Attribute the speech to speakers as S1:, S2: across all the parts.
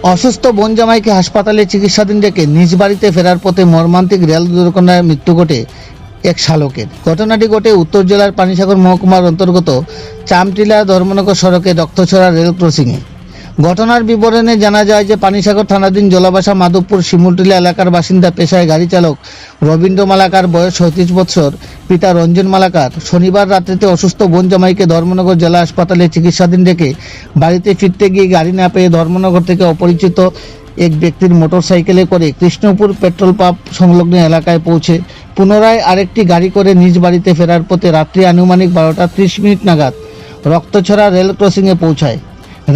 S1: অসুস্থ বোন জামাইকে হাসপাতালে চিকিৎসাধীন রেখে নিজ বাড়িতে ফেরার পথে মর্মান্তিক রেল দুর্ঘটনায় মৃত্যু ঘটে এক শালকের। ঘটনাটি ঘটে উত্তর জেলার পানিসাগর মহকুমার অন্তর্গত চামটিলা ধর্মনগর সড়কে রক্তছড়া রেল ক্রসিংয়ে। ঘটনার বিবরণে জানা যায় যে পানিসাগর থানাধীন জলাবাসা মাধবপুর শিমুলটিলা এলাকার বাসিন্দা পেশায় গাড়ি চালক রবীন্দ্র মালাকার, বয়স 36 বছর, পিতা রঞ্জন মালাকার শনিবার রাত্রিতে অসুস্থ বোন জামাইকে ধর্মনগর জেলা হাসপাতালে চিকিৎসাধীন রেখে বাড়িতে ফিরতে গিয়ে গাড়ি না পেয়ে ধর্মনগর থেকে অপরিচিত এক ব্যক্তির মোটরসাইকেলে করে কৃষ্ণপুর পেট্রোল পাম্প সংলগ্ন এলাকায় পৌঁছে পুনরায় আরেকটি গাড়ি করে নিজ বাড়িতে ফেরার পথে রাত্রি আনুমানিক 12টা 30 মিনিট নাগাদ রক্তছড়া রেল ক্রসিংয়ে পৌঁছায়।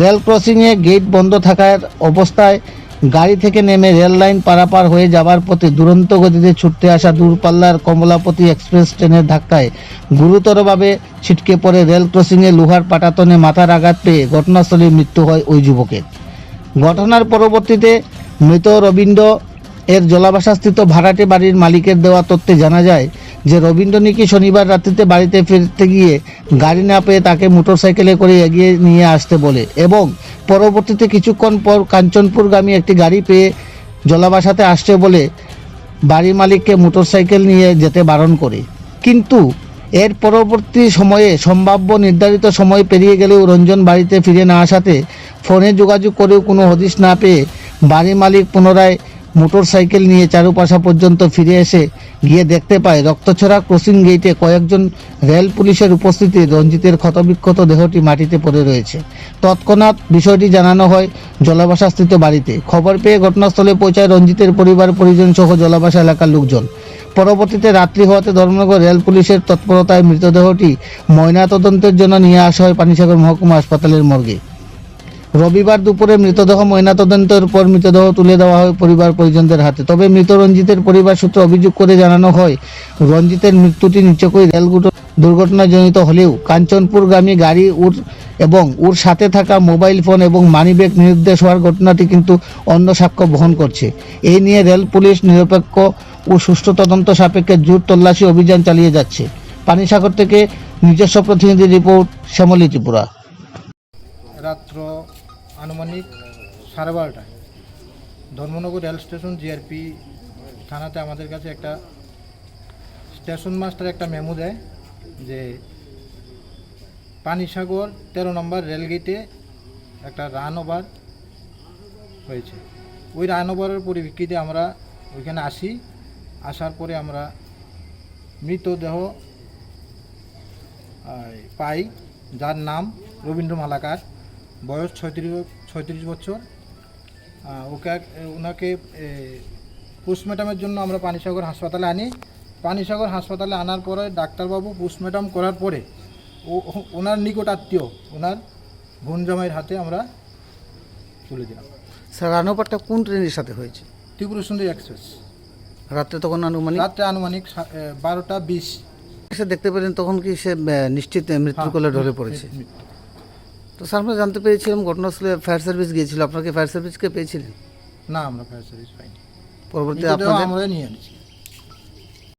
S1: রেল ক্রসিংয়ে গেট বন্ধ থাকার অবস্থায় গাড়ি থেকে নেমে রেল লাইন পারাপার হয়ে যাবার পথে দুরন্ত গতিতে ছুটতে আসা দূরপাল্লার কমলাপতি এক্সপ্রেস ট্রেনের ধাক্কায় গুরুতরভাবে ছিটকে পড়ে রেল ক্রসিংয়ে লোহার পাটাতনে মাথার আঘাত পেয়ে ঘটনাস্থলে মৃত্যু হয় ওই যুবকের। ঘটনার পরবর্তীতে মৃত রবীন্দ্র এর জলাবাসাস্থিত ভাড়াটে বাড়ির মালিকের দেওয়া তথ্যে জানা যায় যে রবীন্দ্র নাকি শনিবার রাত্রিতে বাড়িতে ফিরতে গিয়ে গাড়ি না পেয়ে তাকে মোটরসাইকেলে করে এগিয়ে নিয়ে আসতে বলে এবং পরবর্তীতে কিছুক্ষণ পর কাঞ্চনপুরগামী একটি গাড়ি পেয়ে জলাবাসাতে আসছে বলে বাড়ির মালিককে মোটরসাইকেল নিয়ে যেতে বারণ করে। কিন্তু এর পরবর্তী সময়ে সম্ভাব্য নির্ধারিত সময় পেরিয়ে গেলেও রঞ্জন বাড়িতে ফিরে না আসাতে ফোনে যোগাযোগ করেও কোনো হদিশ না পেয়ে বাড়ির মালিক পুনরায় মোটরসাইকেল নিয়ে চারুপাশা পর্যন্ত ফিরে এসে গিয়ে দেখতে পায় রক্তছড়া ক্রসিং গেটে কয়েকজন রেল পুলিশের উপস্থিতি রঞ্জিতের ক্ষতবিক্ষত দেহটি মাটিতে পড়ে রয়েছে। তৎক্ষণাৎ বিষয়টি জানানো হয় জলাবাসাস্থিত বাড়িতে। খবর পেয়ে ঘটনাস্থলে পৌঁছায় রঞ্জিতের পরিবার পরিজন সহ জলাবাসা এলাকার লোকজন। পরবর্তীতে রাত্রি হওয়াতে ধর্মনগর রেল পুলিশের তৎপরতায় মৃতদেহটি ময়নাতদন্তের জন্য নিয়ে আসা হয় পানিসাগর মহকুমা হাসপাতালের মর্গে। রবিবার দুপুরে মৃতদেহ ময়নাতদন্তের পর মৃতদেহ তুলে দেওয়া হয় পরিবার পরিজনদের হাতে। তবে মৃত রঞ্জিতের পরিবার সূত্রে অভিযোগ করে জানানো হয় রঞ্জিতের মৃত্যুটি নিশ্চয়ই রেল দুর্ঘটনাজনিত হলেও কাঞ্চনপুরগামী গাড়ি এবং ওর সাথে থাকা মোবাইল ফোন এবং মানিব্যাগ নির্দেশ হওয়ার ঘটনাটি কিন্তু অন্য সাক্ষ্য বহন করছে। এই নিয়ে রেল পুলিশ নিরপেক্ষ ও সুষ্ঠু তদন্ত সাপেক্ষে জোর তল্লাশি অভিযান চালিয়ে যাচ্ছে। পানিসাগর থেকে নিজস্ব প্রতিনিধি রিপোর্ট, শ্যামলী ত্রিপুরা।
S2: রাত্র আনুমানিক 12:30টায় ধর্মনগর রেল স্টেশন জিআরপি থানাতে আমাদের কাছে একটা স্টেশন মাস্টার একটা মেমো দেয় যে পানিসাগর 13 নম্বর রেলগেটে একটা রান ওভার হয়েছে। ওই রান ওভারের পরিপ্রেক্ষিতে আমরা ওইখানে আসার পরে আমরা মৃতদেহ পাই, যার নাম রবীন্দ্র মালাকার, বয়স 36 বছর। ওনাকে পোস্টমর্টমের জন্য আমরা পানিসাগর হাসপাতালে আনি। পানিসাগর হাসপাতালে আনার পরে ডাক্তারবাবু পোস্টমর্টম করার পরে ওনার নিকট আত্মীয় ওনার বোন জামাইয়ের হাতে আমরা তুলে দিলাম।
S1: স্যার, রানোপারটা কোন ট্রেনের সাথে হয়েছে?
S2: ত্রিপুরা সুন্দরী এক্সপ্রেস।
S1: রাত্রে তখন
S2: রাত্রে আনুমানিক 12:20
S1: এসে দেখতে পেলেন, তখন কি সে নিশ্চিত মৃত্যুর কোলে ঢলে পড়েছে? তো স্যার, আমরা জানতে পেরেছিলাম ঘটনাস্থলে ফায়ার সার্ভিস গিয়েছিল। আপনাকে ফায়ার সার্ভিসকে পেয়েছিলেন?
S2: না, আমরা ফায়ার সার্ভিস পাইনি।
S1: পরবর্তী
S2: আমরা নিয়ে আনছি।